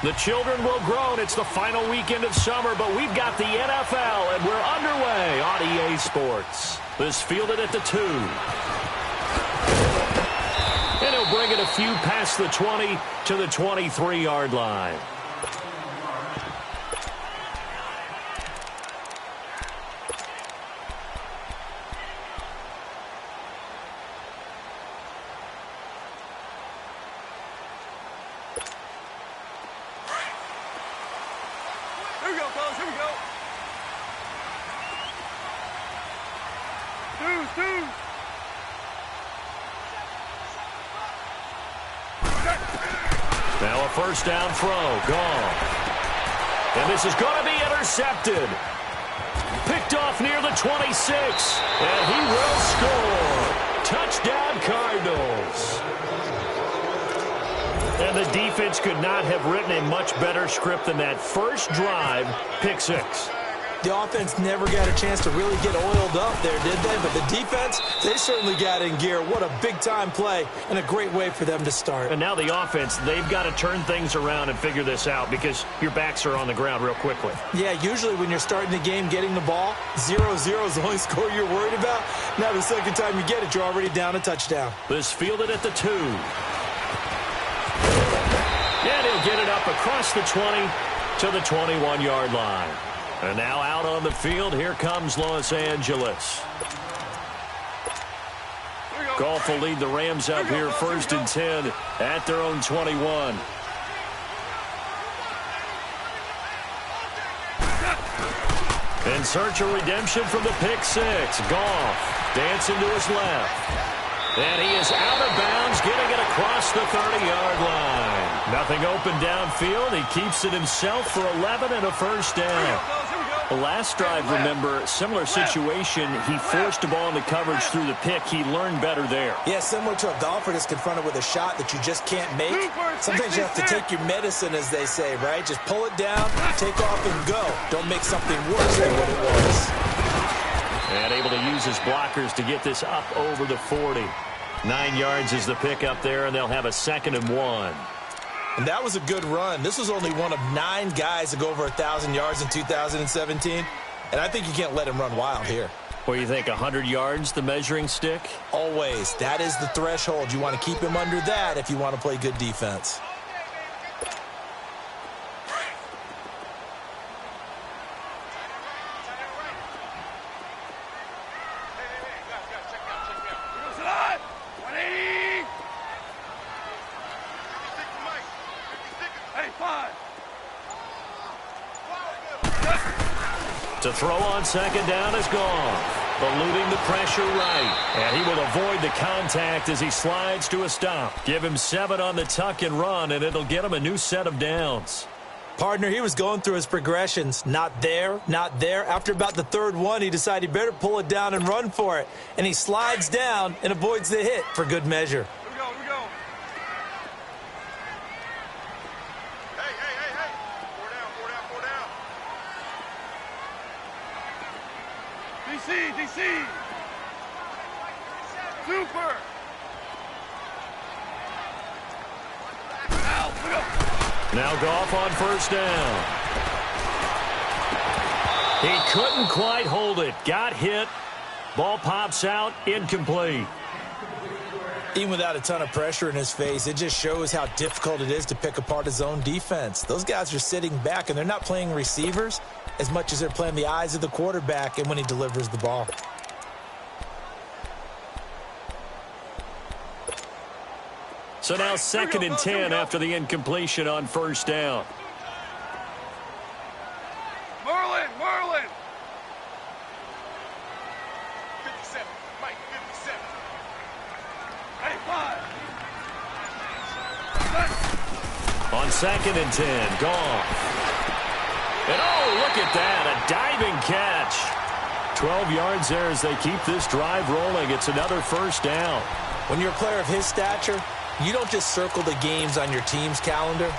The children will groan. It's the final weekend of summer, but we've got the NFL, and we're underway on EA Sports. This fielded at the 2. And he'll bring it a few past the 20 to the 23-yard line. Now a first down throw, gone. And this is going to be intercepted. Picked off near the 26, and he will score. Touchdown, Cardinals. And the defense could not have written a much better script than that first drive, pick 6. The offense never got a chance to really get oiled up there, did they? But the defense, they certainly got in gear. What a big-time play and a great way for them to start. And now the offense, they've got to turn things around and figure this out because your backs are on the ground real quickly. Yeah, usually when you're starting the game getting the ball, 0-0 is the only score you're worried about. Now the second time you get it, you're already down a touchdown. This fielded at the 2. And he'll get it up across the 20 to the 21-yard line. And now out on the field, here comes Los Angeles. Goff will lead the Rams up here first and 10 at their own 21. In search of redemption from the pick 6. Goff dancing to his left. And he is out of bounds, getting it across the 30-yard line. Nothing open downfield. He keeps it himself for 11 and a first down. The last drive, remember, similar situation. He forced a ball into coverage through the pick. He learned better there. Yeah, similar to a golfer that's confronted with a shot that you just can't make. Sometimes you have to take your medicine, as they say, right? Just pull it down, take off, and go. Don't make something worse than what it was. And able to use his blockers to get this up over the 40. 9 yards is the pick up there, and they'll have a 2nd and 1. And that was a good run. This was only one of 9 guys to go over 1,000 yards in 2017. And I think you can't let him run wild here. What do you think, 100 yards, the measuring stick? Always. That is the threshold. You want to keep him under that if you want to play good defense. To throw on 2nd down is gone. Eluding the pressure right. And he will avoid the contact as he slides to a stop. Give him 7 on the tuck and run, and it'll get him a new set of downs. Partner, he was going through his progressions. Not there, not there. After about the 3rd one, he decided he better pull it down and run for it. And he slides down and avoids the hit for good measure. Here we go. Hey. 4 down. DC. Super. Now Goff on 1st down. He couldn't quite hold it. Got hit. Ball pops out. Incomplete. Even without a ton of pressure in his face, it just shows how difficult it is to pick apart his own defense. Those guys are sitting back, and they're not playing receivers as much as they're playing the eyes of the quarterback and when he delivers the ball. So now 2nd and 10 after the incompletion on 1st down. Merlin. 57. Mike, 57. Hey, 5. On 2nd and 10, Goff. And oh, look at that, a diving catch. 12 yards there as they keep this drive rolling. It's another 1st down. When you're a player of his stature, you don't just circle the games on your team's calendar.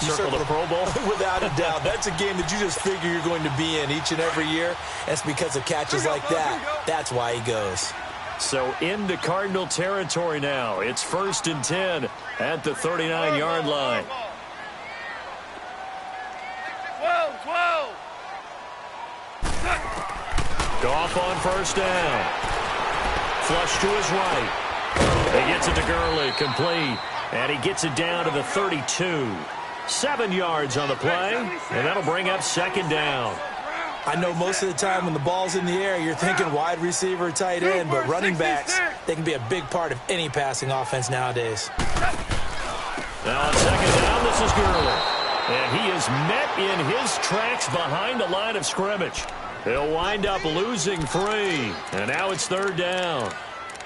You circle the Pro Bowl? Without a doubt. That's a game that you just figure you're going to be in each and every year. That's because of catches like that. That's why he goes. So into Cardinal territory now. It's 1st and 10 at the 39-yard line. Goff on first down. Flush to his right. He gets it to Gurley, complete. And he gets it down to the 32. 7 yards on the play, and that'll bring up second down. I know most of the time when the ball's in the air, you're thinking wide receiver, tight end, but running backs, they can be a big part of any passing offense nowadays. Now on second down, this is Gurley. And he is met in his tracks behind the line of scrimmage. He'll wind up losing 3. And now it's third down.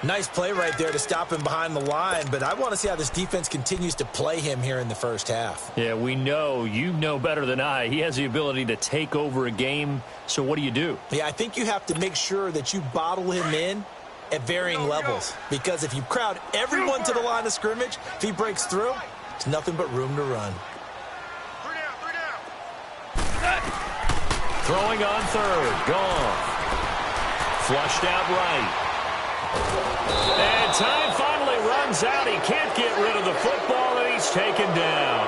Nice play right there to stop him behind the line, but I want to see how this defense continues to play him here in the first half. Yeah, we know. You know better than I. He has the ability to take over a game, so what do? Yeah, I think you have to make sure that you bottle him in at varying levels, because if you crowd everyone to the line of scrimmage, if he breaks through, it's nothing but room to run. 3 down. Throwing on third. Goff. Flushed out right. And time finally runs out. He can't get rid of the football, and he's taken down.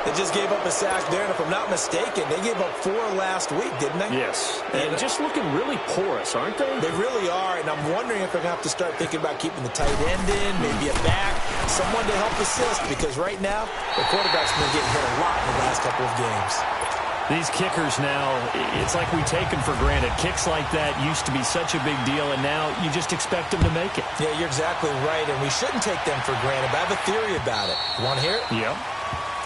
They just gave up a sack there, and if I'm not mistaken, they gave up 4 last week, didn't they? Yes. And just looking really porous, aren't they? They really are, and I'm wondering if they're going to have to start thinking about keeping the tight end in, maybe a back, someone to help assist, because right now, the quarterback's been getting hit a lot in the last couple of games. These kickers now, it's like we take them for granted. Kicks like that used to be such a big deal, and now you just expect them to make it. Yeah, you're exactly right, and we shouldn't take them for granted, but I have a theory about it. You want to hear it? Yep.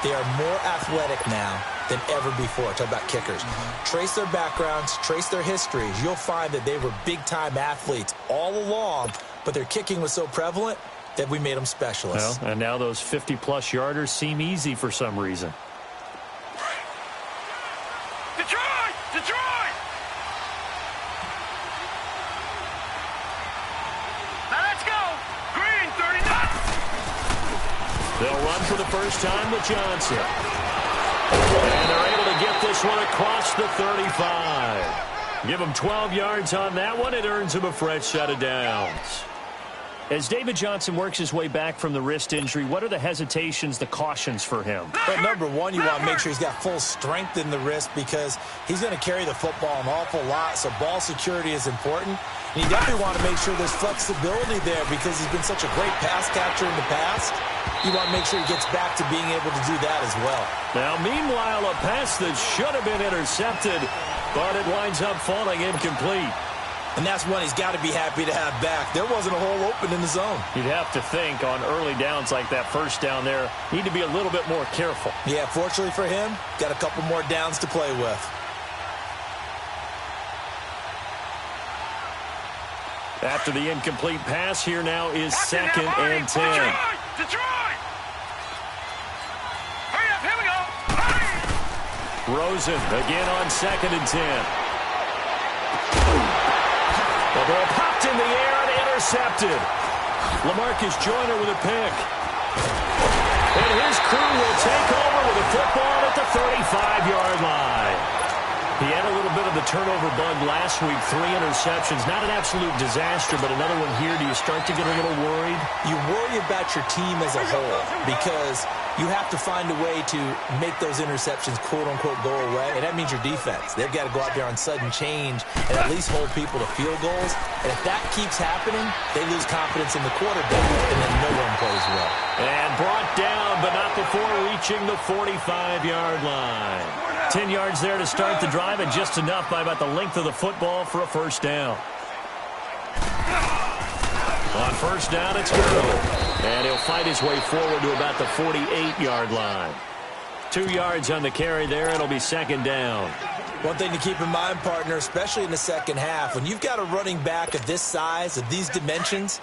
They are more athletic now than ever before. Talk about kickers. Trace their backgrounds, trace their histories. You'll find that they were big-time athletes all along, but their kicking was so prevalent that we made them specialists. Well, and now those 50-plus yarders seem easy for some reason. Detroit! Now let's go! Green, 39! They'll run for the first time with Johnson. And they're able to get this one across the 35. Give him 12 yards on that one. It earns him a fresh set of downs. As David Johnson works his way back from the wrist injury, what are the hesitations, the cautions for him? But number one, you want to make sure he's got full strength in the wrist, because he's going to carry the football an awful lot, so ball security is important. And you definitely want to make sure there's flexibility there, because he's been such a great pass catcher in the past. You want to make sure he gets back to being able to do that as well. Now, meanwhile, a pass that should have been intercepted, but it winds up falling incomplete. And that's one he's got to be happy to have back. There wasn't a hole open in the zone. You'd have to think on early downs like that first down there, need to be a little bit more careful. Yeah, fortunately for him, got a couple more downs to play with. After the incomplete pass, here now is second and 10. Detroit! Hurry up, here we go! Hurry! Rosen again on second and 10. The ball popped in the air and intercepted. LaMarcus Joyner with a pick. And his crew will take over with a football at the 35-yard line. He had a little bit of the turnover bug last week, 3 interceptions. Not an absolute disaster, but another one here. Do you start to get a little worried? You worry about your team as a whole, because you have to find a way to make those interceptions, quote-unquote, go away, and that means your defense. They've got to go out there on sudden change and at least hold people to field goals. And if that keeps happening, they lose confidence in the quarterback, and then no one plays well. And brought down, but not before reaching the 45-yard line. 10 yards there to start the drive, and just enough by about the length of the football for a first down. On first down, it's Gurley. And he'll fight his way forward to about the 48-yard line. 2 yards on the carry there, and it'll be second down. One thing to keep in mind, partner, especially in the second half, when you've got a running back of this size, of these dimensions,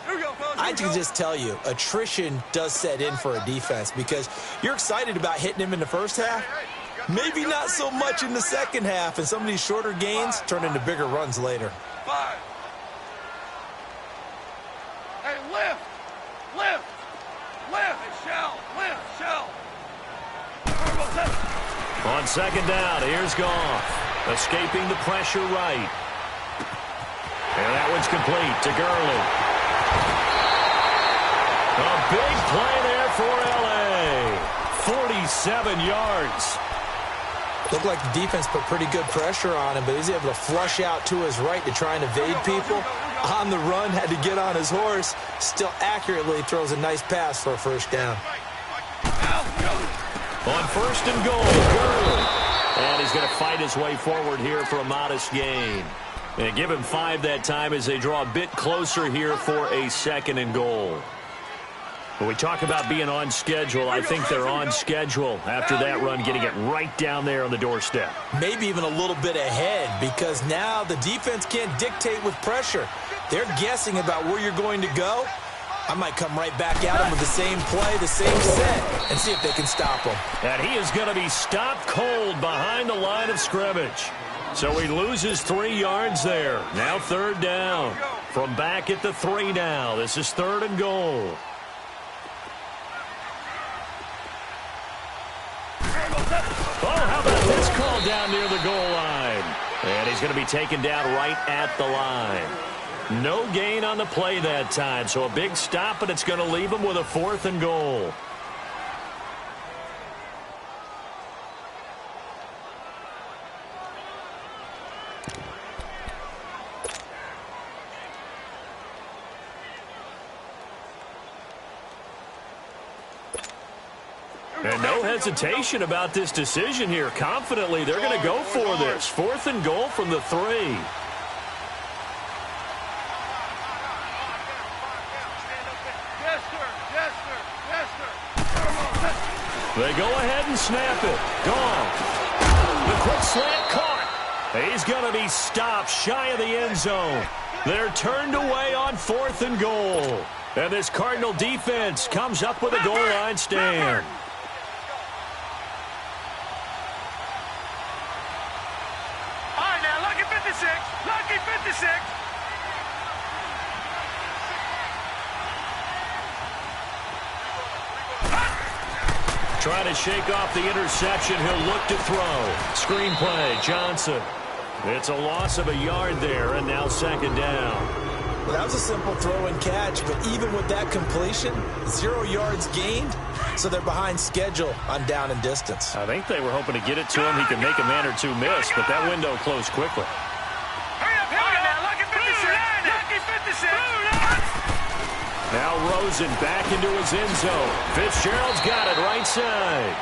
I can just tell you, attrition does set in for a defense, because you're excited about hitting him in the first half. Maybe not so much in the second half, and some of these shorter gains turn into bigger runs later. 5. Hey, lift! Lift! Lift! Hey, shell! Lift! Shell! On second down, here's Goff. Escaping the pressure right. And that one's complete to Gurley. A big play there for L.A. 47 yards. Looked like the defense put pretty good pressure on him, but he's able to flush out to his right to try and evade people. On the run, had to get on his horse. Still accurately throws a nice pass for a first down. On first and goal, Gurley. And he's going to fight his way forward here for a modest gain. And give him 5 that time as they draw a bit closer here for a second and goal. When we talk about being on schedule, I think they're on schedule after that run, getting it right down there on the doorstep. Maybe even a little bit ahead, because now the defense can't dictate with pressure. They're guessing about where you're going to go. I might come right back at them with the same play, the same set, and see if they can stop them. And he is going to be stopped cold behind the line of scrimmage. So he loses 3 yards there. Now third down. From back at the 3 now. This is third and goal. Oh, how about this call down near the goal line? And he's going to be taken down right at the line. No gain on the play that time, so a big stop, and it's going to leave him with a 4th and goal. And no hesitation about this decision here. Confidently, they're going to go for this. 4th and goal from the 3. They go ahead and snap it. Gone. The quick slant caught. He's going to be stopped shy of the end zone. They're turned away on 4th and goal. And this Cardinal defense comes up with a goal line stand. Lucky 56. Trying to shake off the interception. He'll look to throw. Screen play, Johnson. It's a loss of a yard there, and now second down. Well, that was a simple throw and catch, but even with that completion, 0 yards gained, so they're behind schedule on down and distance. I think they were hoping to get it to him. He could make a man or two miss, but that window closed quickly. Now Rosen back into his end zone. Fitzgerald's got it right side.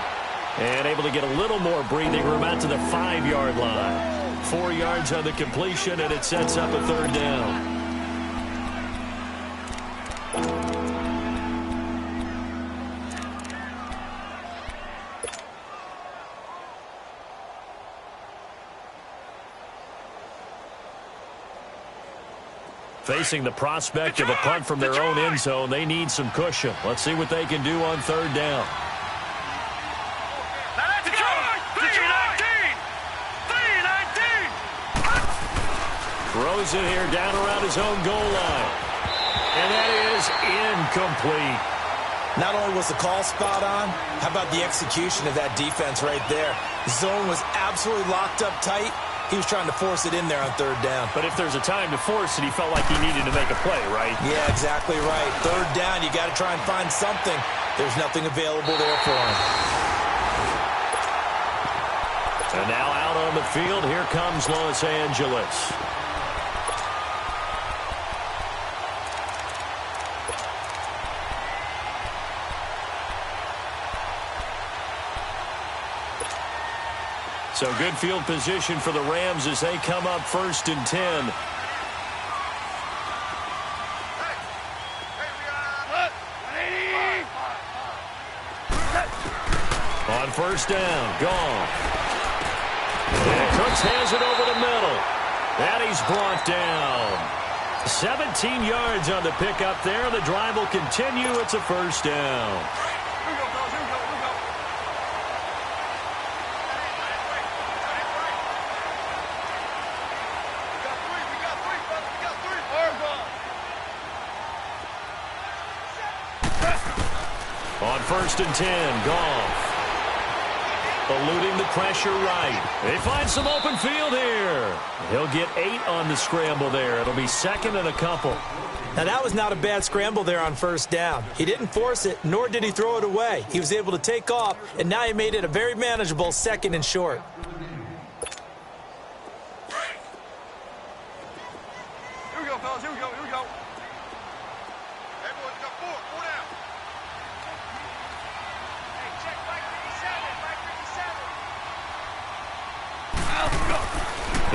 And able to get a little more breathing room out to the 5-yard line. 4 yards on the completion, and it sets up a third down. Facing the prospect of a punt from their own end zone, they need some cushion. Let's see what they can do on third down. Throws it here down around his own goal line. And that is incomplete. Not only was the call spot on, how about the execution of that defense right there? The zone was absolutely locked up tight. He was trying to force it in there on third down. But if there's a time to force it, he felt like he needed to make a play, right? Yeah, exactly right. Third down, you got to try and find something. There's nothing available there for him. And now out on the field, here comes Los Angeles. So good field position for the Rams as they come up 1st and 10. On first down, Goff. And Cooks has it over the middle. And he's brought down. 17 yards on the pickup there. The drive will continue. It's a first down. On 1st and 10, Goff. Eluding the pressure right. They find some open field here. He'll get 8 on the scramble there. It'll be second and a couple. Now, that was not a bad scramble there on first down. He didn't force it, nor did he throw it away. He was able to take off, and now he made it a very manageable 2nd and short.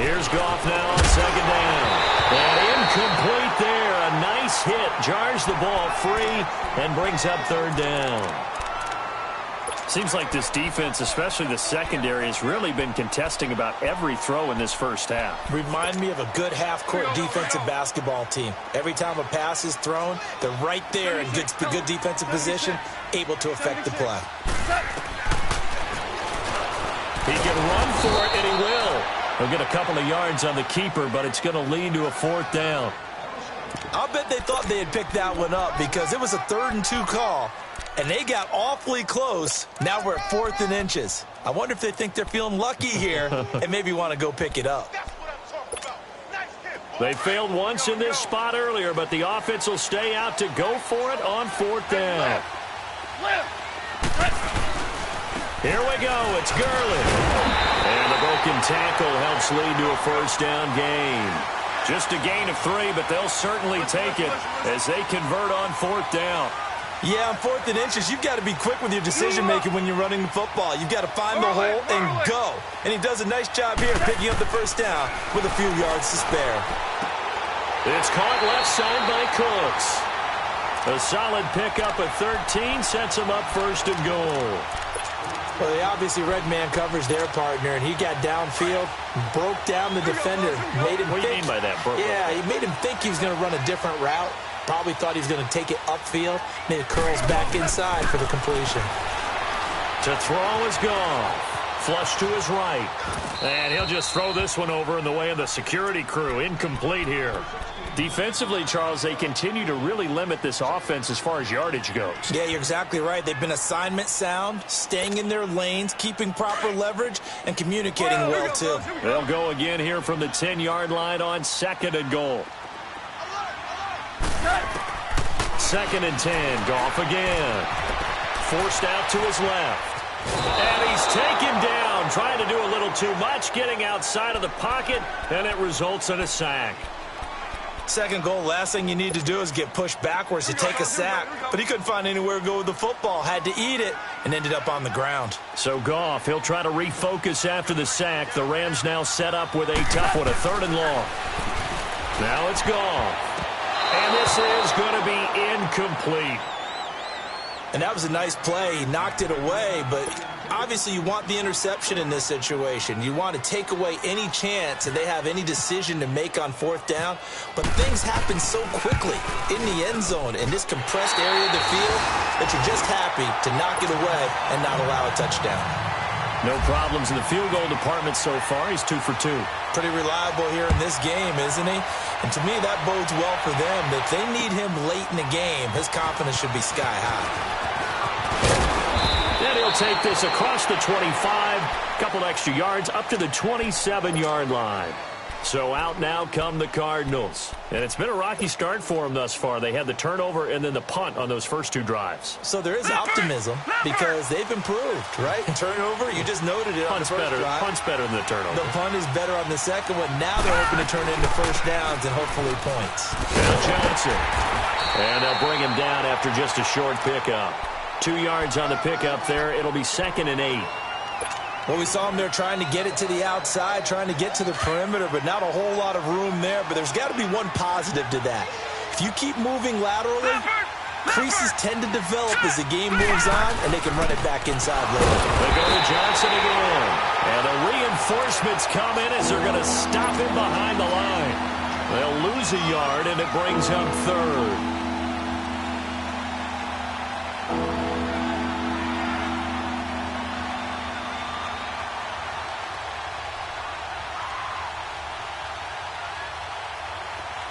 Here's Goff now on second down. And incomplete there. A nice hit. Jars the ball free and brings up third down. Seems like this defense, especially the secondary, has really been contesting about every throw in this first half. Remind me of a good half-court defensive basketball team. Every time a pass is thrown, they're right there in good defensive position, able to affect the play. He can run for it, and he will. He'll get a couple of yards on the keeper, but it's going to lead to a fourth down. I'll bet they thought they had picked that one up because it was a 3rd and 2 call. And they got awfully close. Now we're at 4th and inches. I wonder if they think they're feeling lucky here and maybe want to go pick it up. They failed once in this spot earlier, but the offense will stay out to go for it on 4th down. Here we go. It's Gurley. And the broken tackle helps lead to a first down gain. Just a gain of 3, but they'll certainly take it as they convert on 4th down. Yeah, on 4th and inches, you've got to be quick with your decision-making when you're running the football. You've got to find the hole and go. And he does a nice job here picking up the first down with a few yards to spare. It's caught left side by Cooks. A solid pickup at 13 sets him up 1st and goal. Well, they obviously red man covers their partner, and he got downfield, broke down the defender, made him What do you mean by that, Brooklyn? Yeah, he made him think he was going to run a different route. Probably thought he was going to take it upfield. Then it curls back inside for the completion. To throw is gone. Flush to his right. And he'll just throw this one over in the way of the security crew. Incomplete here. Defensively, Charles, they continue to really limit this offense as far as yardage goes. Yeah, you're exactly right. They've been assignment sound, staying in their lanes, keeping proper leverage, and communicating well, too. They'll go again here from the 10-yard line on 2nd and goal. 2nd and 10. Goff again. Forced out to his left. And he's taken down, trying to do a little too much, getting outside of the pocket, and it results in a sack. 2nd goal, last thing you need to do is get pushed backwards to take a sack. But he couldn't find anywhere to go with the football, had to eat it, and ended up on the ground. So Goff, he'll try to refocus after the sack. The Rams now set up with a tough one, a 3rd and long. Now it's Goff. And this is going to be incomplete. And that was a nice play. He knocked it away, but obviously you want the interception in this situation. You want to take away any chance that they have any decision to make on 4th down. But things happen so quickly in the end zone in this compressed area of the field that you're just happy to knock it away and not allow a touchdown. No problems in the field goal department so far. He's 2 for 2. Pretty reliable here in this game, isn't he? And to me, that bodes well for them. If they need him late in the game, his confidence should be sky high. Then he'll take this across the 25, couple extra yards up to the 27-yard line. So out now come the Cardinals. And it's been a rocky start for them thus far. They had the turnover and then the punt on those first 2 drives. So there is optimism because they've improved, right? Turnover, you just noted it on the first drive. Punt's better than the turnover. The punt is better on the second one. Now they're hoping to turn it into first downs and hopefully points. Now Johnson. And they'll bring him down after just a short pickup. 2 yards on the pickup there. It'll be 2nd and 8. Well, we saw him there trying to get it to the outside, trying to get to the perimeter, but not a whole lot of room there. But there's got to be one positive to that. If you keep moving laterally, creases tend to develop as the game moves on, and they can run it back inside later. They go to Johnson again. And the reinforcements come in as they're going to stop him behind the line. They'll lose a yard, and it brings him 3rd.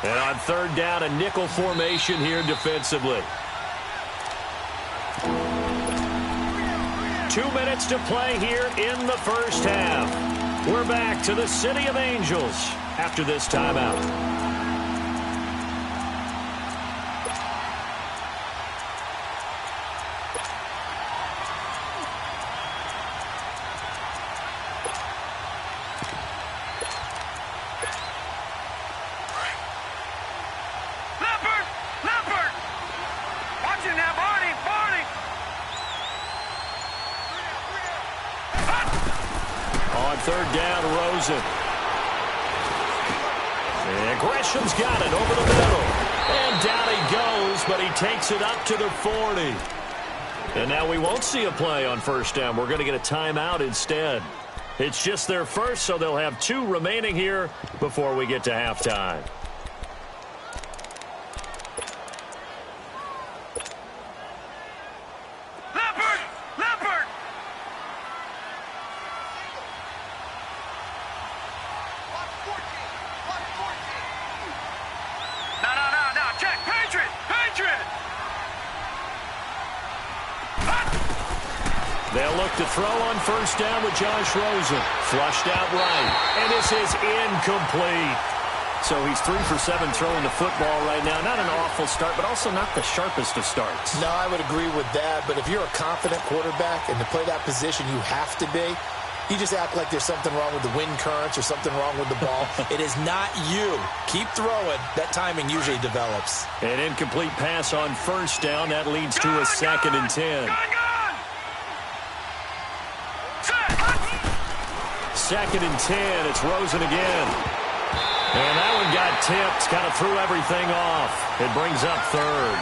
And on 3rd down, a nickel formation here defensively. 2 minutes to play here in the first half. We're back to the City of Angels after this timeout. And Gresham's got it over the middle. And down he goes, but he takes it up to the 40. And now we won't see a play on first down. We're going to get a timeout instead. It's just their first, so they'll have 2 remaining here before we get to halftime. They'll look to throw on first down with Josh Rosen. Flushed out right. And this is incomplete. So he's 3 for 7 throwing the football right now. Not an awful start, but also not the sharpest of starts. No, I would agree with that. But if you're a confident quarterback and to play that position you have to be, you just act like there's something wrong with the wind currents or something wrong with the ball. It is not you. Keep throwing. That timing usually develops. An incomplete pass on first down. That leads to a 2nd and 10. 2nd and 10. It's Rosen again. And that one got tipped. Kind of threw everything off. It brings up 3rd.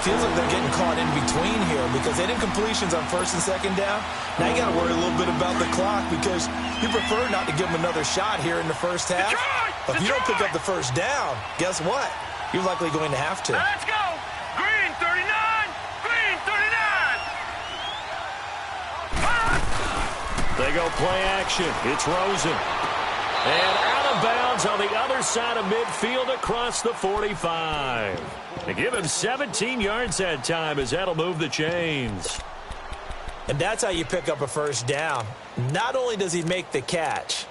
Feels like they're getting caught in between here because they did completions on first and second down. Now you got to worry a little bit about the clock because you prefer not to give them another shot here in the first half. But if you don't pick up the first down, guess what? You're likely going to have to. Let's go. Green 39. Green 39. They go play action. It's Rosen. And out of bounds on the other side of midfield across the 45. They give him 17 yards that time as that'll move the chains. And that's how you pick up a first down. Not only does he make the catch,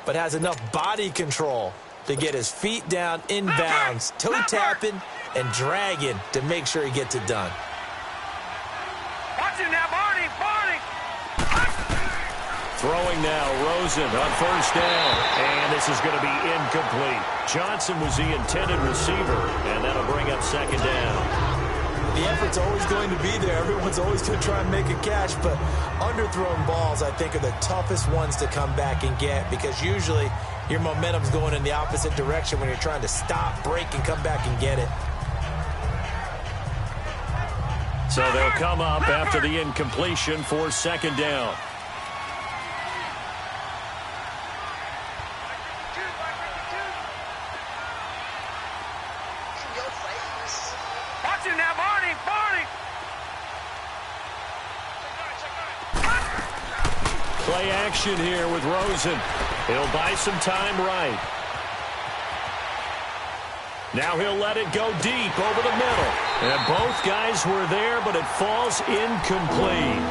but has enough body control to get his feet down inbounds, toe tapping and dragging to make sure he gets it done. Watch him now, Barney. Throwing now, Rosen on first down. And this is going to be incomplete. Johnson was the intended receiver, and that'll bring up 2nd down. The effort's always going to be there. Everyone's always going to try and make a catch, but underthrown balls, I think, are the toughest ones to come back and get because usually your momentum's going in the opposite direction when you're trying to stop, break, and come back and get it. So they'll come up after the incompletion for 2nd down. Play action here with Rosen. He'll buy some time right. Now he'll let it go deep over the middle. And both guys were there, but it falls incomplete.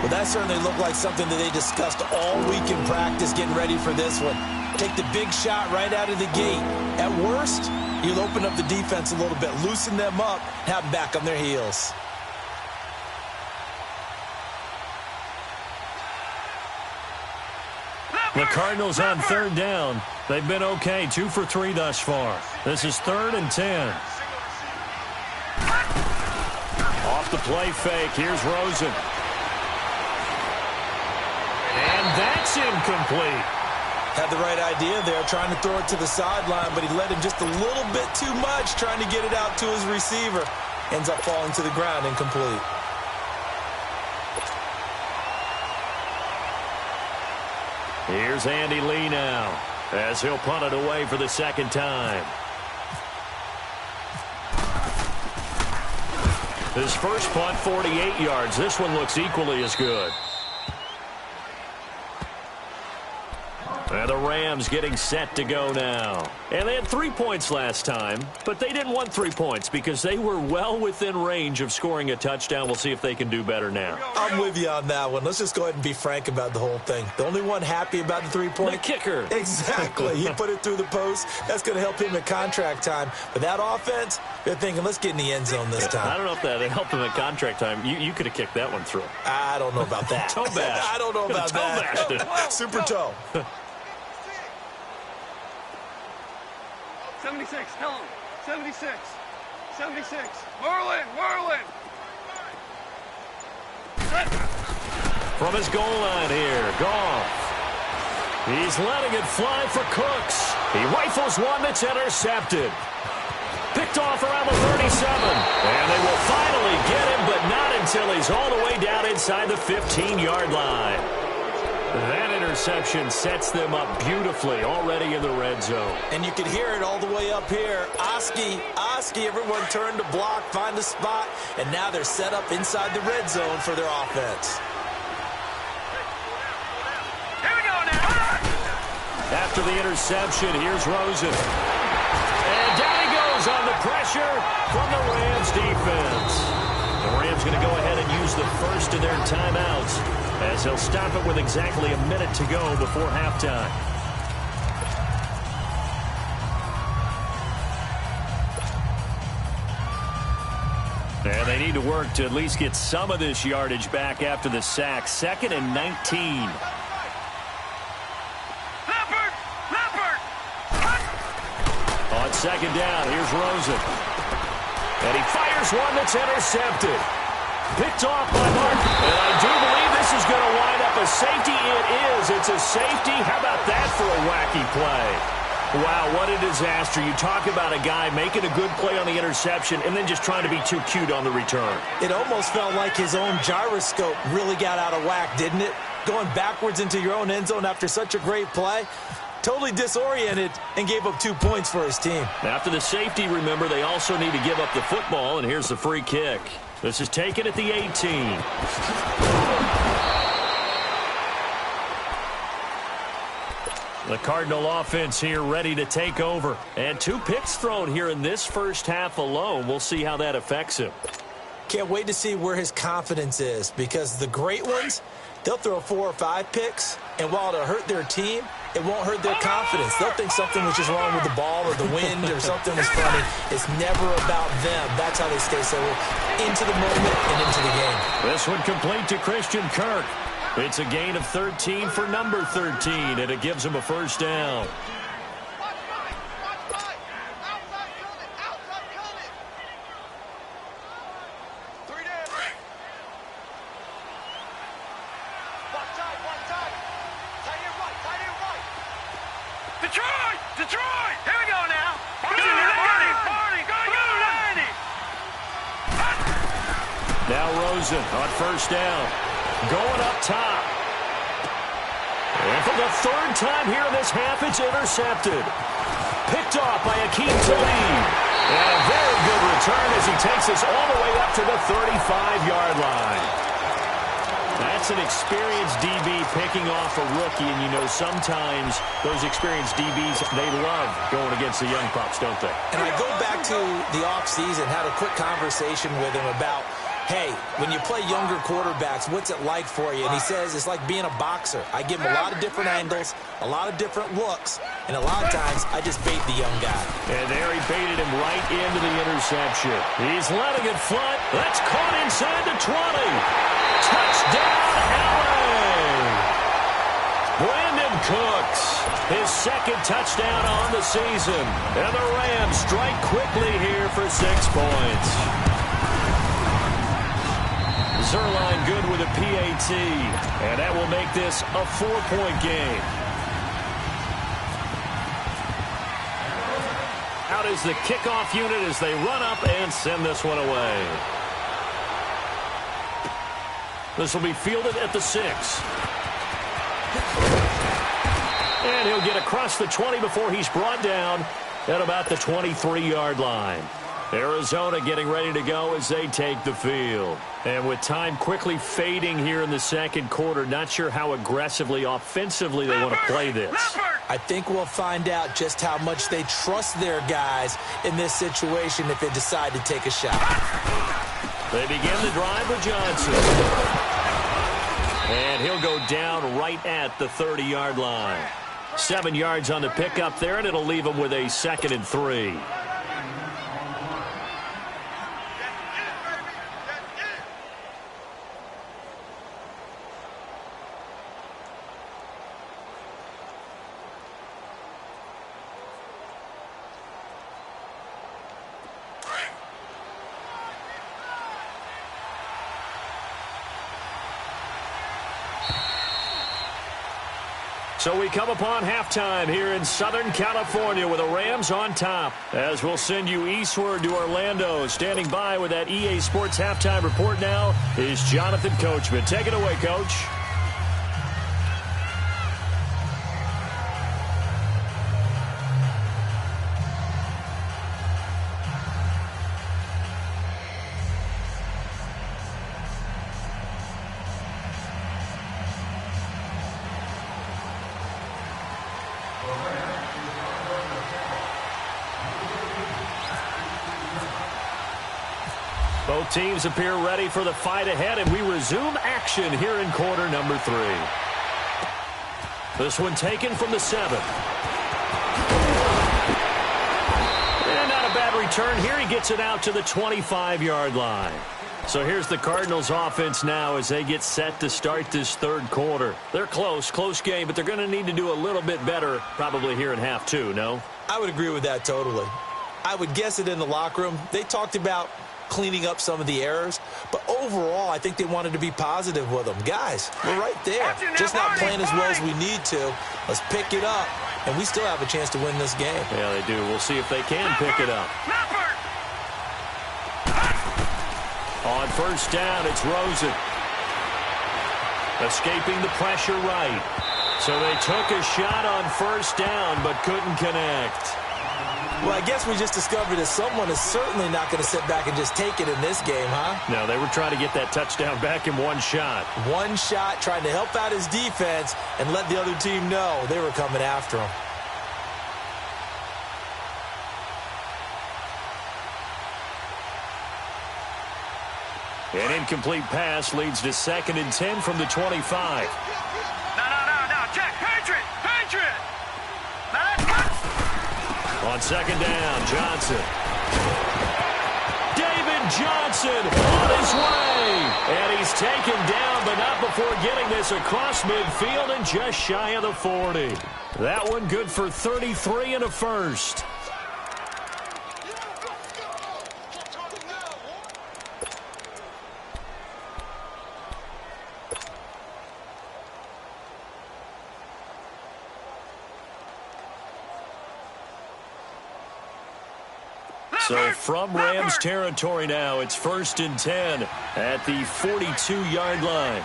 Well, that certainly looked like something that they discussed all week in practice getting ready for this one. Take the big shot right out of the gate. At worst, you'll open up the defense a little bit, loosen them up, have them back on their heels. The Cardinals on 3rd down. They've been okay, 2 for 3 thus far. This is 3rd and 10. Off the play fake, here's Rosen. And that's incomplete. Had the right idea there, trying to throw it to the sideline, but he let him just a little bit too much, trying to get it out to his receiver. Ends up falling to the ground, incomplete. Here's Andy Lee now, as he'll punt it away for the 2nd time. His first punt, 48 yards. This one looks equally as good. And the Rams getting set to go now. And they had 3 points last time, but they didn't want 3 points because they were well within range of scoring a touchdown. We'll see if they can do better now. I'm with you on that one. Let's just go ahead and be frank about the whole thing. The only one happy about the 3-point? The kicker. Exactly. He put it through the post. That's going to help him at contract time. But that offense, they're thinking, let's get in the end zone this time. I don't know if that helped him at contract time. You could have kicked that one through. I don't know about that. Toe bash. I don't know about toe that. Bashed Super toe. 76, tell him. 76. 76. Merlin. From his goal line here, Goff. He's letting it fly for Cooks. He rifles one that's intercepted. Picked off around the 37. And they will finally get him, but not until he's all the way down inside the 15-yard line. That interception sets them up beautifully already in the red zone. And you could hear it all the way up here. Oski, everyone turned to block, find a spot, and now they're set up inside the red zone for their offense. Here we go now. After the interception, here's Rosen. And down he goes on the pressure from the Rams defense. The Rams going to go ahead and use the first of their timeouts as they'll stop it with exactly a minute to go before halftime. And they need to work to at least get some of this yardage back after the sack. 2nd and 19. On 2nd down, here's Rosen. And he fires one that's intercepted. Picked off by Martin. And I do believe this is going to wind up a safety. It is. It's a safety. How about that for a wacky play? Wow, what a disaster. You talk about a guy making a good play on the interception and then just trying to be too cute on the return. It almost felt like his own gyroscope really got out of whack, didn't it? Going backwards into your own end zone after such a great play. Totally disoriented and gave up 2 points for his team. After the safety, remember, they also need to give up the football, and here's the free kick. This is taken at the 18. The Cardinal offense here ready to take over. And 2 picks thrown here in this first half alone. We'll see how that affects him. Can't wait to see where his confidence is, because the great ones, they'll throw 4 or 5 picks, and while it'll hurt their team, it won't hurt their confidence. They'll think something was just wrong with the ball or the wind or something was funny. It's never about them. That's how they stay so into the moment and into the game. This one complete to Christian Kirk. It's a gain of 13 for number 13, and it gives him a first down. Detroit! Here we go now! Party! Go, Landy! Now Rosen on first down. Going up top. And for the 3rd time here in this half, it's intercepted. Picked off by Akeem Talib. And a very good return as he takes us all the way up to the 35-yard line. That's an experienced DB picking off a rookie, and you know sometimes those experienced DBs, they love going against the young pups, don't they? And I go back to the offseason, had a quick conversation with him about, hey, when you play younger quarterbacks, what's it like for you? And he says it's like being a boxer. I give him a lot of different angles, a lot of different looks, and a lot of times I just bait the young guy. And there he baited him right into the interception. He's letting it fly. That's caught inside the 20. Touchdown, LA! Brandon Cooks, his 2nd touchdown on the season. And the Rams strike quickly here for 6 points. Zerline good with a PAT, and that will make this a 4-point game. Out is the kickoff unit as they run up and send this one away. This will be fielded at the 6. And he'll get across the 20 before he's brought down at about the 23-yard line. Arizona getting ready to go as they take the field. And with time quickly fading here in the 2nd quarter, not sure how aggressively, offensively they want to play this. I think we'll find out just how much they trust their guys in this situation if they decide to take a shot. They begin the drive with Johnson. And he'll go down right at the 30-yard line. 7 yards on the pickup there, and it'll leave him with a 2nd and 3. So we come upon halftime here in Southern California with the Rams on top. As we'll send you eastward to Orlando. Standing by with that EA Sports halftime report now is Jonathan Coachman. Take it away, Coach. Both teams appear ready for the fight ahead, and we resume action here in quarter number 3. This one taken from the 7. And not a bad return here. He gets it out to the 25-yard line. So here's the Cardinals offense now as they get set to start this third quarter. They're close game, but they're going to need to do a little bit better probably here in half 2, no? I would agree with that totally. I would guess it in the locker room. They talked about cleaning up some of the errors, but overall I think they wanted to be positive with them. Guys, we're right there, just not playing as well as we need to. Let's pick it up, and we still have a chance to win this game. Yeah, they do. We'll see if they can pick it up. On first down, it's Rosen. Escaping the pressure right. So they took a shot on first down but couldn't connect. Well, I guess we just discovered that someone is certainly not going to sit back and just take it in this game, huh? No, they were trying to get that touchdown back in one shot. One shot, trying to help out his defense and let the other team know they were coming after him. An incomplete pass leads to 2nd and 10 from the 25. No, check, Patriot! On 2nd down, Johnson. David Johnson on his way. And he's taken down, but not before getting this across midfield and just shy of the 40. That one good for 33 and a first. So from Rams territory now, it's 1st and 10 at the 42-yard line.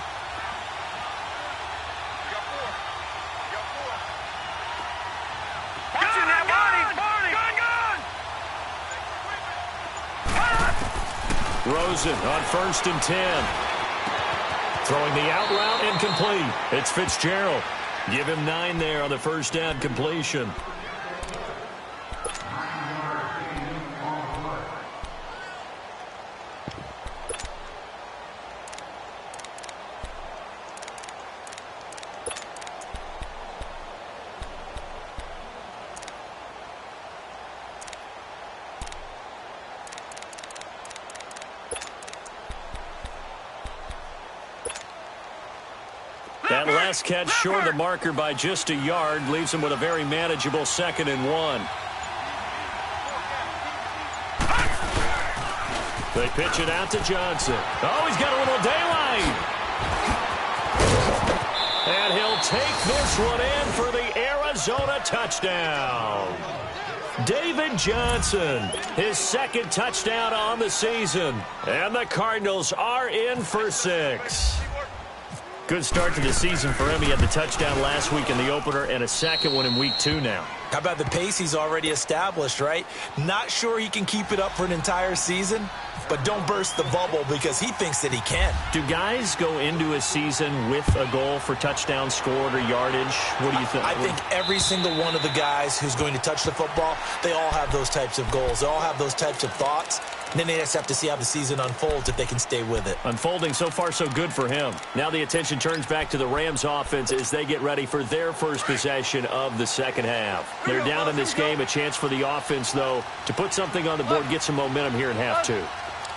Rosen on 1st and 10. Throwing the out route incomplete. It's Fitzgerald. Give him 9 there on the first down completion. That last catch short of the marker by just a yard leaves him with a very manageable 2nd and 1. They pitch it out to Johnson. Oh, he's got a little daylight. And he'll take this one in for the Arizona touchdown. David Johnson, his 2nd touchdown on the season. And the Cardinals are in for 6. Good start to the season for him. He had the touchdown last week in the opener and a 2nd one in week 2 now. How about the pace he's already established, right? Not sure he can keep it up for an entire season, but don't burst the bubble because he thinks that he can. Do guys go into a season with a goal for touchdown scored or yardage? What do you think? I think every single one of the guys who's going to touch the football, they all have those types of goals. They all have those types of thoughts. And then they just have to see how the season unfolds if they can stay with it. Unfolding so far so good for him. Now the attention turns back to the Rams offense as they get ready for their first possession of the second half. They're down in this game. A chance for the offense, though, to put something on the board, get some momentum here in half 2.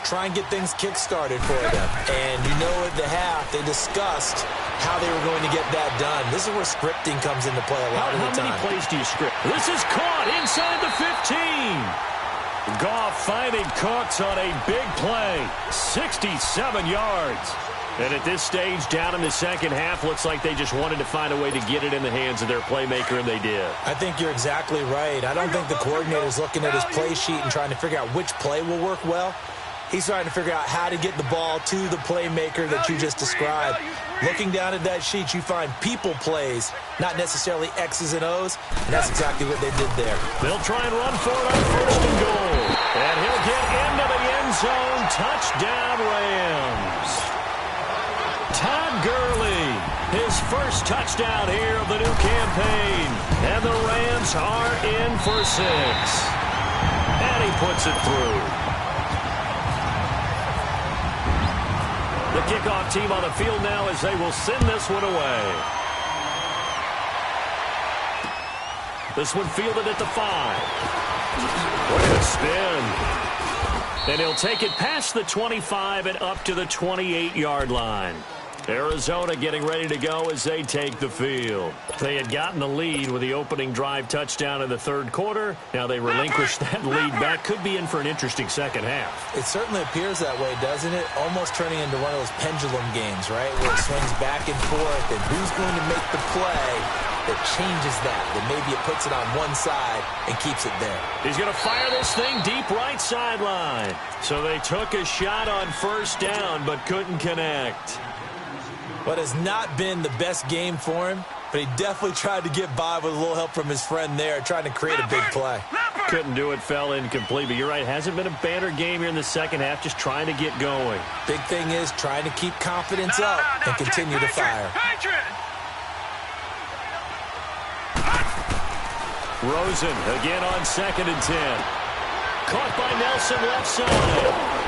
Try and get things kick-started for them. And you know at the half, they discussed how they were going to get that done. This is where scripting comes into play a lot of the time. How many plays do you script? This is caught inside the 15. Goff finding Cooks on a big play. 67 yards. And at this stage, down in the second half, looks like they just wanted to find a way to get it in the hands of their playmaker, and they did. I think you're exactly right. I don't think the coordinator's looking at his play sheet and trying to figure out which play will work well. He's trying to figure out how to get the ball to the playmaker that you just described. Looking down at that sheet, you find people plays, not necessarily X's and O's, and that's exactly what they did there. They'll try and run for it on first and goal. And he'll get into the end zone. Touchdown, Rams. Todd Gurley, his first touchdown here of the new campaign. And the Rams are in for 6. And he puts it through. The kickoff team on the field now as they will send this one away. This one fielded at the 5. What a spin. And he'll take it past the 25 and up to the 28-yard line. Arizona getting ready to go as they take the field. They had gotten the lead with the opening drive touchdown in the third quarter. Now they relinquish that lead back. Could be in for an interesting second half. It certainly appears that way, doesn't it? Almost turning into one of those pendulum games, right? Where it swings back and forth, and who's going to make the play that changes that maybe it puts it on one side and keeps it there. He's going to fire this thing deep right sideline. So they took a shot on first down but couldn't connect. What has not been the best game for him, but he definitely tried to get by with a little help from his friend there, trying to create a big play. Couldn't do it, fell incomplete, but you're right, hasn't been a banner game here in the second half, just trying to get going. Big thing is trying to keep confidence up and continue to fire. Rosen again on 2nd and 10. Caught by Nelson left side.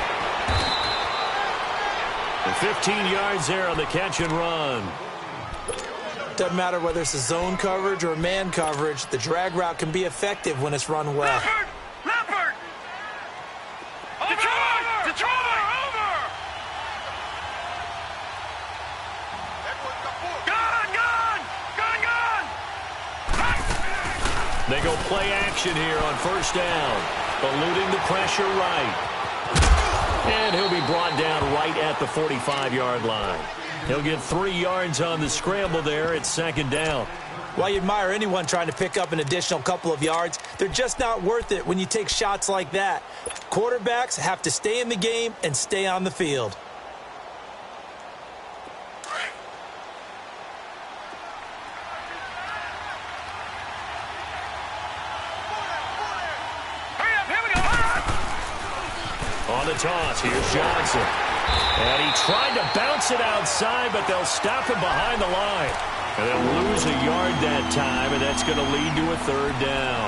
And 15 yards there on the catch and run. Doesn't matter whether it's a zone coverage or man coverage, the drag route can be effective when it's run well. Leopard! Detroit! Over! Gone! They go play action here on first down. Eluding the pressure right. And he'll be brought down right at the 45-yard line. He'll get 3 yards on the scramble there at 2nd down. While you admire anyone trying to pick up an additional couple of yards, they're just not worth it when you take shots like that. Quarterbacks have to stay in the game and stay on the field. On the toss, here's Johnson. And he tried to bounce it outside, but they'll stop him behind the line. And they'll lose a yard that time, and that's going to lead to a 3rd down.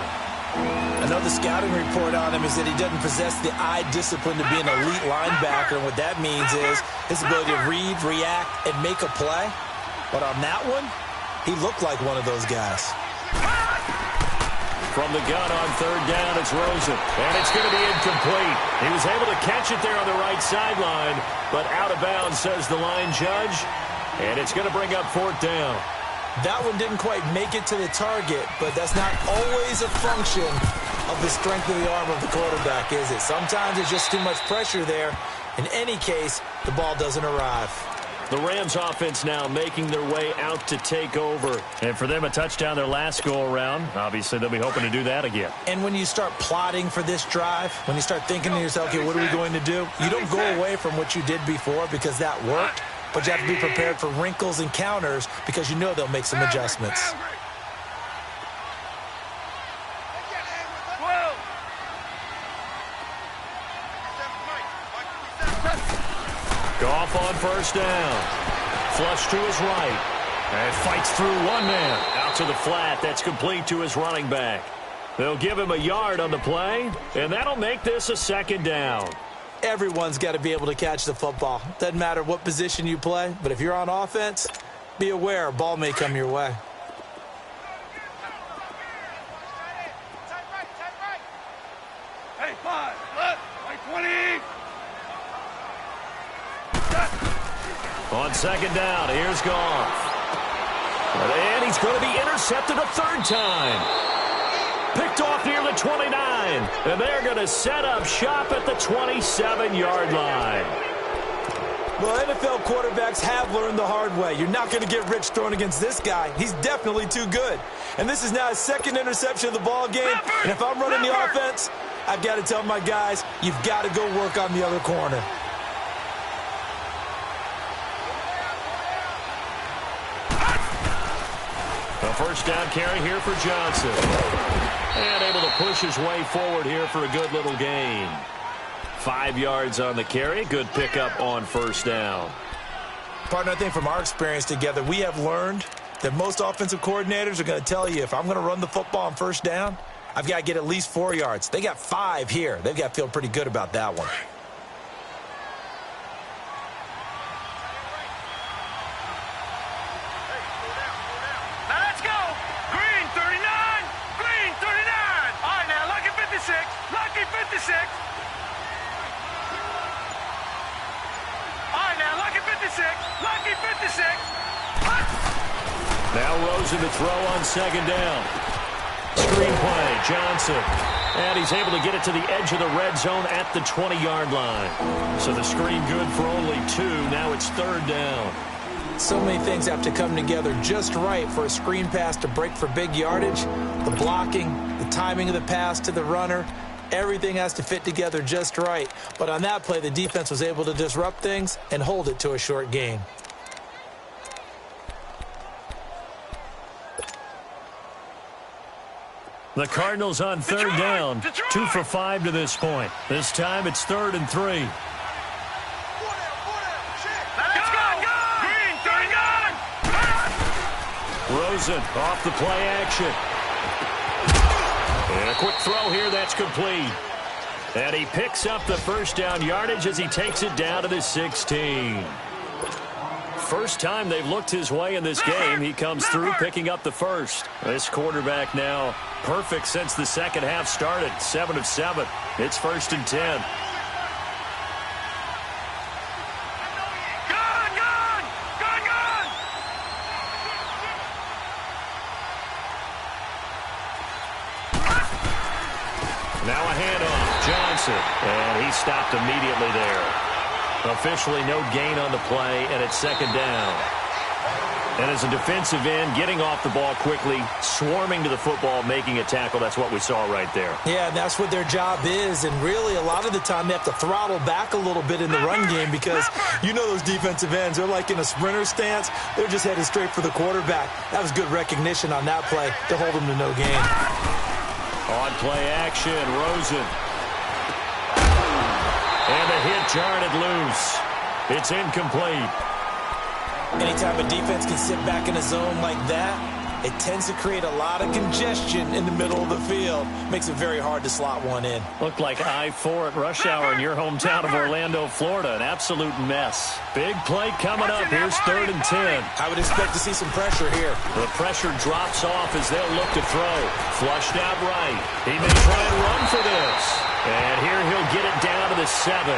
I know the scouting report on him is that he doesn't possess the eye discipline to be an elite linebacker. And what that means is his ability to read, react, and make a play. But on that one, he looked like one of those guys. From the gun on 3rd down, it's Rosen. And it's going to be incomplete. He was able to catch it there on the right sideline, but out of bounds, says the line judge. And it's going to bring up 4th down. That one didn't quite make it to the target, but that's not always a function of the strength of the arm of the quarterback, is it? Sometimes it's just too much pressure there. In any case, the ball doesn't arrive. The Rams offense now making their way out to take over. And for them, a touchdown their last go-around. Obviously, they'll be hoping to do that again. And when you start plotting for this drive, when you start thinking to yourself, okay, what are we going to do? You don't go away from what you did before because that worked, but you have to be prepared for wrinkles and counters because you know they'll make some adjustments. Goff on first down. Flush to his right. And fights through one man. Out to the flat. That's complete to his running back. They'll give him a yard on the play, and that'll make this a 2nd down. Everyone's got to be able to catch the football. Doesn't matter what position you play, but if you're on offense, be aware a ball may come your way. Hey, 5, left, right 20. On 2nd down, here's Goff. And he's going to be intercepted a 3rd time. Picked off near the 29. And they're going to set up shop at the 27-yard line. Well, NFL quarterbacks have learned the hard way. You're not going to get rich throwing against this guy. He's definitely too good. And this is now his second interception of the ball game. And if I'm running the offense, I've got to tell my guys, you've got to go work on the other corner. A first down carry here for Johnson. And able to push his way forward here for a good little gain. 5 yards on the carry. Good pickup on first down. Partner, I think from our experience together, we have learned that most offensive coordinators are going to tell you, if I'm going to run the football on first down, I've got to get at least 4 yards. They got 5 here. They've got to feel pretty good about that one. Now let's go. Green 39. Green 39. All right, now lucky 56. Lucky 56. All right, now lucky 56. Lucky 56. Now Rosen to throw on second down. Screen play, Johnson. And he's able to get it to the edge of the red zone at the 20-yard line. So the screen good for only 2. Now it's third down. So many things have to come together just right for a screen pass to break for big yardage. The blocking, the timing of the pass to the runner, everything has to fit together just right. But on that play, the defense was able to disrupt things and hold it to a short gain. The Cardinals on third down. 2 for 5 to this point. This time it's 3rd and 3. Let's go. Green 39. Rosen off the play action. And a quick throw here, that's complete. And he picks up the first down yardage as he takes it down to the 16. First time they've looked his way in this game. He comes through picking up the first. This quarterback now perfect since the second half started. 7 of 7. It's 1st and 10. Now a handoff. Johnson. And he stopped immediately there. Officially no gain on the play, and it's second down. And as a defensive end, getting off the ball quickly, swarming to the football, making a tackle, that's what we saw right there. Yeah, and that's what their job is. And really, a lot of the time, they have to throttle back a little bit in the run game because you know those defensive ends, they're like in a sprinter stance. They're just headed straight for the quarterback. That was good recognition on that play to hold them to no gain. On play action, Rosen. And the hit jarred it loose. It's incomplete. Anytime a defense can sit back in a zone like that, it tends to create a lot of congestion in the middle of the field. Makes it very hard to slot one in. Looked like I-4 at rush hour in your hometown of Orlando, Florida. An absolute mess. Big play coming up. Here's 3rd and 10. I would expect to see some pressure here. The pressure drops off as they'll look to throw. Flushed out right. He may try and run for this. And here he'll get it down to the 7.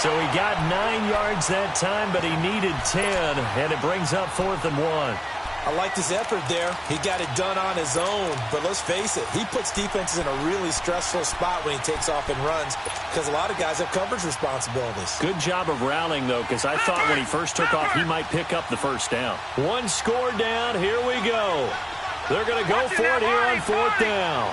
So he got 9 yards that time, but he needed 10. And it brings up 4th and 1. I liked his effort there. He got it done on his own. But let's face it, he puts defenses in a really stressful spot when he takes off and runs because a lot of guys have coverage responsibilities. Good job of rallying, though, because I thought when he first took off, he might pick up the first down. One score down. Here we go. They're going to go for it here on 4th down.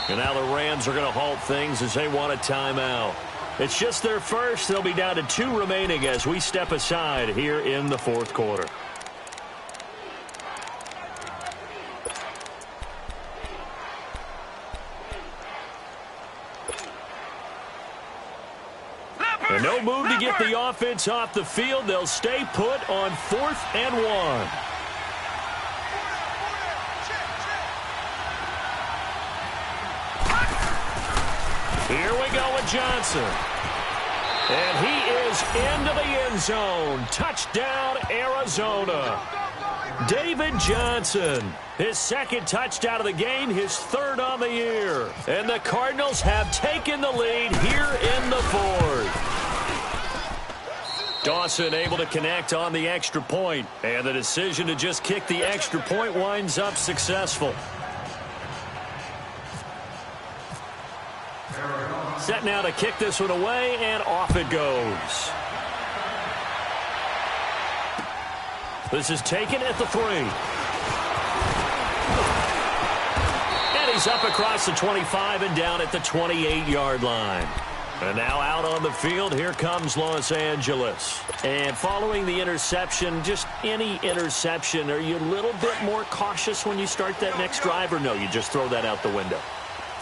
And now the Rams are going to halt things as they want a timeout. It's just their first. They'll be down to 2 remaining as we step aside here in the 4th quarter. And no move to get the offense off the field. They'll stay put on 4th and 1. Here we go with Johnson. And he is into the end zone. Touchdown, Arizona. David Johnson, his 2nd touchdown of the game, his 3rd on the year. And the Cardinals have taken the lead here in the 4th. Dawson able to connect on the extra point. And the decision to just kick the extra point winds up successful. Set now to kick this one away, and off it goes. This is taken at the 3. And he's up across the 25 and down at the 28-yard line. And now out on the field, here comes Los Angeles. And following the interception, just any interception, are you a little bit more cautious when you start that next drive, or no, you just throw that out the window?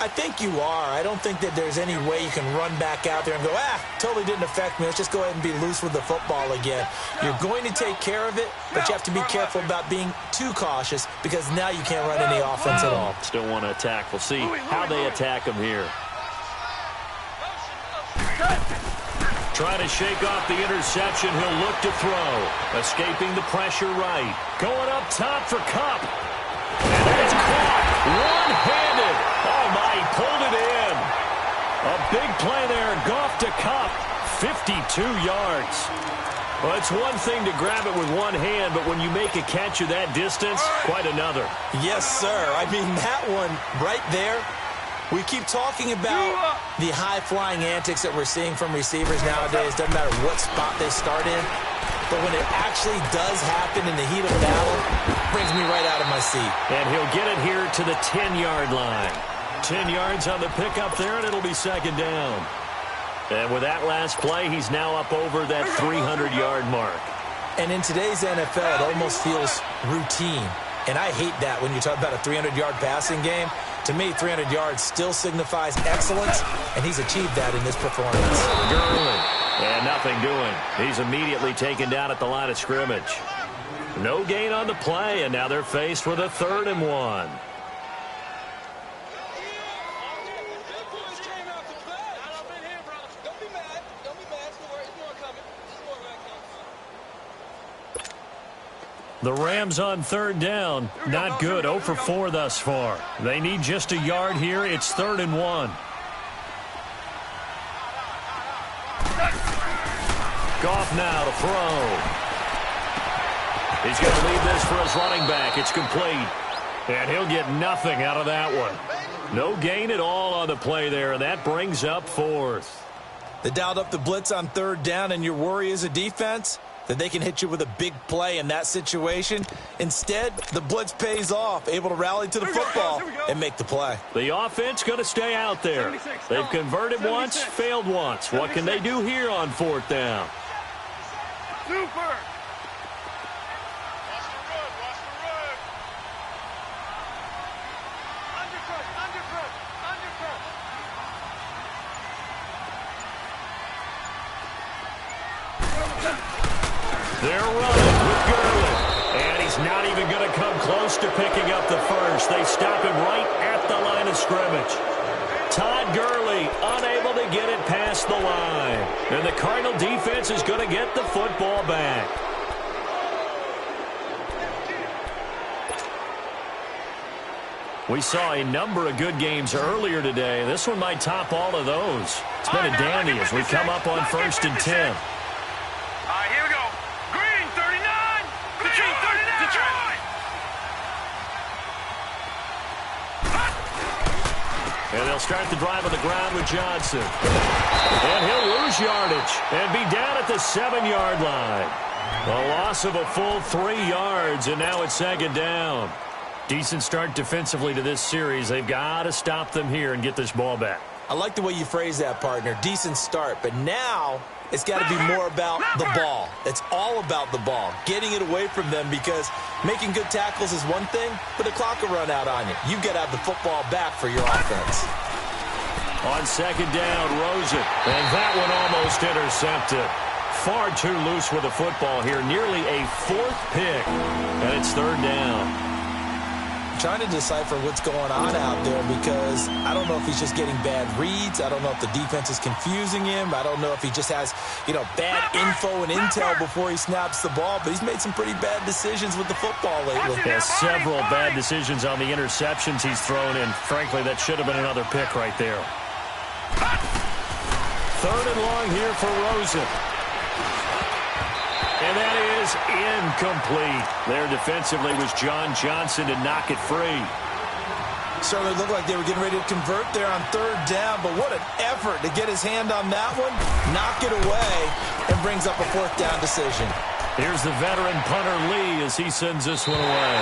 I think you are. I don't think that there's any way you can run back out there and go, totally didn't affect me. Let's just go ahead and be loose with the football again. You're going to take care of it, but you have to be careful about being too cautious because now you can't run any offense at all. Still want to attack. We'll see how they attack him here. Trying to shake off the interception. He'll look to throw. Escaping the pressure right. Going up top for Kupp. And it's caught. One-handed. Oh, my, he pulled it in. A big play there. Goff to Kupp. 52 yards. Well, it's one thing to grab it with one hand, but when you make a catch of that distance, quite another. Yes, sir. I mean, that one right there. We keep talking about the high-flying antics that we're seeing from receivers nowadays. Doesn't matter what spot they start in. But when it actually does happen in the heat of battle, it brings me right out of my seat. And he'll get it here to the 10-yard line. 10 yards on the pickup there, and it'll be second down. And with that last play, he's now up over that 300-yard mark. And in today's NFL, it almost feels routine. And I hate that when you talk about a 300-yard passing game. To me, 300 yards still signifies excellence, and he's achieved that in this performance. Gurley, and nothing doing. He's immediately taken down at the line of scrimmage. No gain on the play, and now they're faced with a 3rd and 1. The Rams on 3rd down. Not good. 0 for 4 thus far. They need just a yard here. It's 3rd and 1. Goff now to throw. He's going to leave this for his running back. It's complete. And he'll get nothing out of that one. No gain at all on the play there, and that brings up 4th. They dialed up the blitz on 3rd down, and your worry as a defense that they can hit you with a big play in that situation. Instead, the blitz pays off, able to rally to the football and make the play. The offense going to stay out there. They've converted once, failed once. What can they do here on 4th down? Super! They're running with Gurley. And he's not even going to come close to picking up the first. They stop him right at the line of scrimmage. Todd Gurley unable to get it past the line. And the Cardinal defense is going to get the football back. We saw a number of good games earlier today. This one might top all of those. It's been a dandy as we come up on 1st and 10. All right, here we go. Green, 39. Detroit, 39. Detroit. And they'll start the drive on the ground with Johnson. And he'll lose yardage and be down at the 7-yard line. A loss of a full 3 yards, and now it's 2nd down. Decent start defensively to this series. They've got to stop them here and get this ball back. I like the way you phrase that, partner. Decent start, but now it's got to be more about the ball. It's all about the ball, getting it away from them, because making good tackles is one thing, but the clock will run out on you. You've got to have the football back for your offense. On 2nd down, Rosen, and that one almost intercepted. Far too loose with the football here. Nearly a 4th pick, and it's 3rd down. Trying to decipher what's going on out there, because I don't know if he's just getting bad reads. I don't know if the defense is confusing him. I don't know if he just has, bad info and intel before he snaps the ball, but he's made some pretty bad decisions with the football lately. Yeah, several bad decisions on the interceptions he's thrown in. Frankly, that should have been another pick right there. 3rd and long here for Rosen. And that is incomplete. There defensively was John Johnson to knock it free. Certainly looked like they were getting ready to convert there on third down, but what an effort to get his hand on that one, knock it away, and brings up a fourth down decision. Here's the veteran punter Lee as he sends this one away.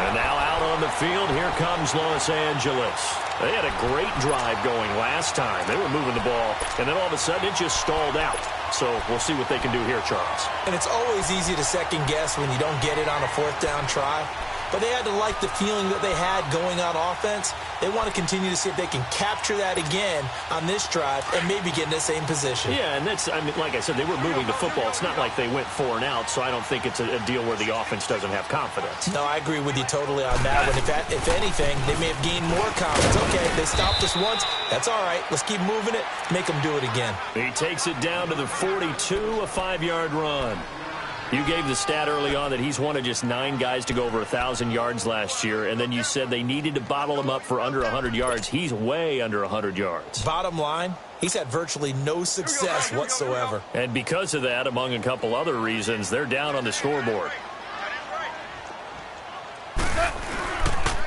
And now out on the field, here comes Los Angeles. They had a great drive going last time. They were moving the ball, and then all of a sudden it just stalled out. So we'll see what they can do here, Charles. And it's always easy to second guess when you don't get it on a fourth down try. But they had to like the feeling that they had going on offense. They want to continue to see if they can capture that again on this drive and maybe get in the same position. Yeah, and that's, I mean, like I said, they were moving the football. It's not like they went 4 and out, so I don't think it's a deal where the offense doesn't have confidence. No, I agree with you totally on that one. If anything, they may have gained more confidence. Okay, they stopped us once. That's all right. Let's keep moving it. Make them do it again. He takes it down to the 42, a 5-yard run. You gave the stat early on that he's one of just 9 guys to go over 1,000 yards last year, and then you said they needed to bottle him up for under 100 yards. He's way under 100 yards. Bottom line, he's had virtually no success whatsoever. And because of that, among a couple other reasons, they're down on the scoreboard.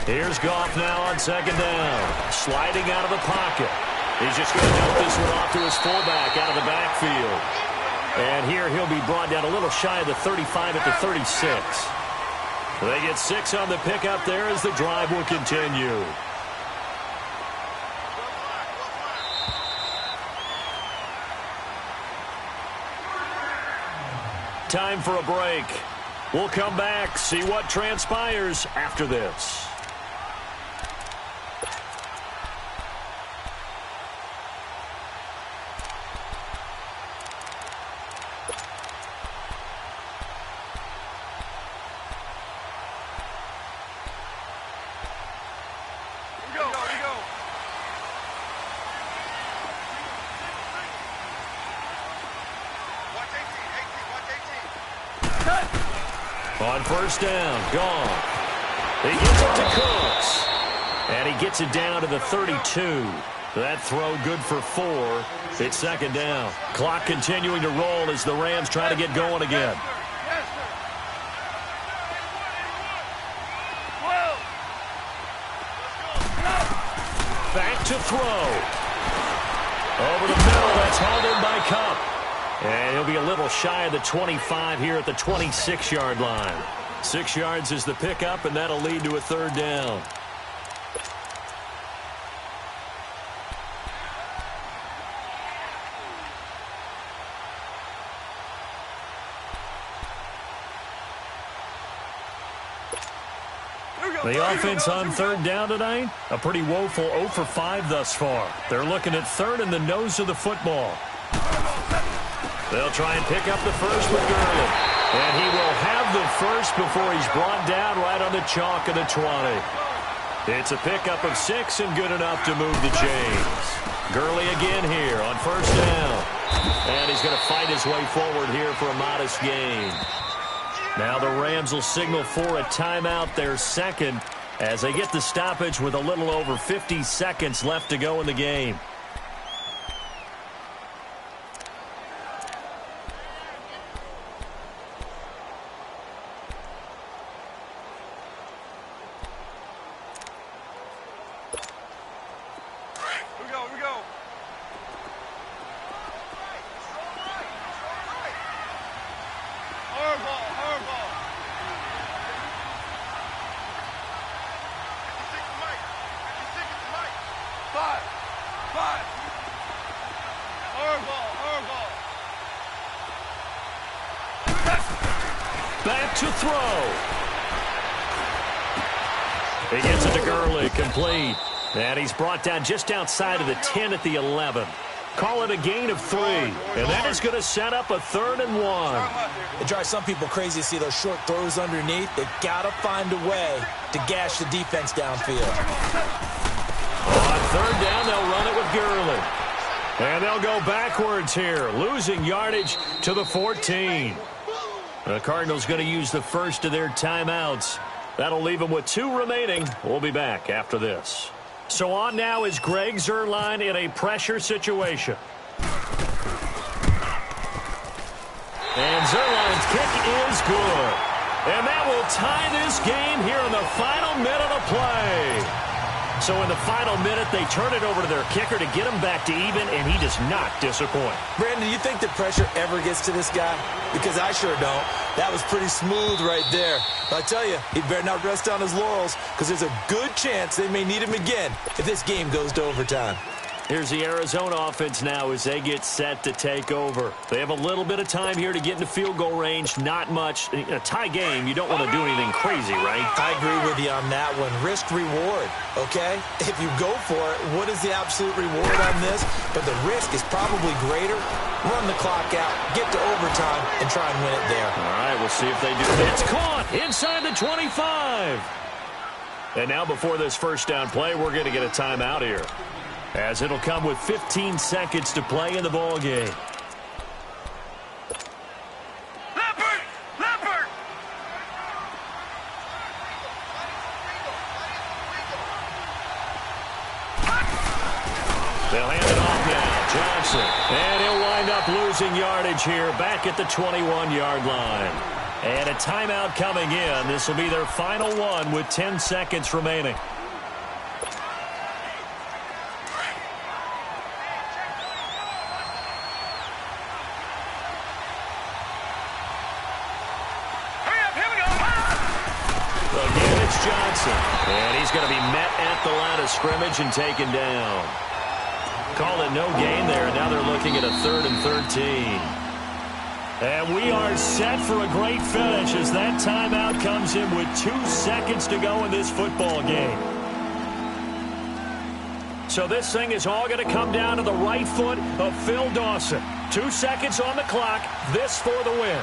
Here's Goff now on second down. Sliding out of the pocket. He's just going to dump this one off to his fullback out of the backfield. And here he'll be brought down a little shy of the 35 at the 36. They get 6 on the pickup there as the drive will continue. Time for a break. We'll come back, see what transpires after this. On first down, gone. He gets it to Cooks. And he gets it down to the 32. That throw good for 4. It's second down. Clock continuing to roll as the Rams try to get going again. Back to throw. Over the middle, that's hauled in by Kupp. And he'll be a little shy of the 25 here at the 26-yard line. 6 yards is the pickup, and that'll lead to a third down. The offense on third down tonight, a pretty woeful 0 for 5 thus far. They're looking at third in the nose of the football. They'll try and pick up the first with Gurley. And he will have the first before he's brought down right on the chalk of the 20. It's a pickup of 6 and good enough to move the chains. Gurley again here on first down. And he's going to fight his way forward here for a modest gain. Now the Rams will signal for a timeout, their second, as they get the stoppage with a little over 50 seconds left to go in the game. Back to throw. He gets it to Gurley, complete. And he's brought down just outside of the 10 at the 11. Call it a gain of 3. And that is going to set up a 3rd and 1. It drives some people crazy to see those short throws underneath. They've got to find a way to gash the defense downfield. On third down, they'll run it with Gurley. And they'll go backwards here, losing yardage to the 14. The Cardinals going to use the first of their timeouts. That'll leave them with 2 remaining. We'll be back after this. So on now is Greg Zuerlein in a pressure situation. And Zuerlein's kick is good. And that will tie this game here in the final minute of play. So in the final minute, they turn it over to their kicker to get him back to even, and he does not disappoint. Brandon, do you think the pressure ever gets to this guy? Because I sure don't. That was pretty smooth right there. But I tell you, he better not rest on his laurels, because there's a good chance they may need him again if this game goes to overtime. Here's the Arizona offense now as they get set to take over. They have a little bit of time here to get into field goal range. Not much. In a tie game, you don't want to do anything crazy, right? I agree with you on that one. Risk-reward, okay? If you go for it, what is the absolute reward on this? But the risk is probably greater. Run the clock out, get to overtime, and try and win it there. All right, we'll see if they do. It's caught inside the 25. And now before this first down play, we're going to get a timeout here, as it'll come with 15 seconds to play in the ball game. Leopard! Leopard! They'll hand it off now. Johnson. And he'll wind up losing yardage here back at the 21-yard line. And a timeout coming in. This will be their final one with 10 seconds remaining. Johnson. And he's going to be met at the line of scrimmage and taken down. Call it no gain there. Now they're looking at a 3rd and 13. And we are set for a great finish as that timeout comes in with 2 seconds to go in this football game. So this thing is all going to come down to the right foot of Phil Dawson. 2 seconds on the clock. This for the win.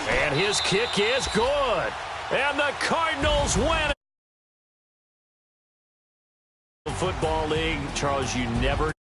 And his kick is good. And the Cardinals win. Football League, Charles, you never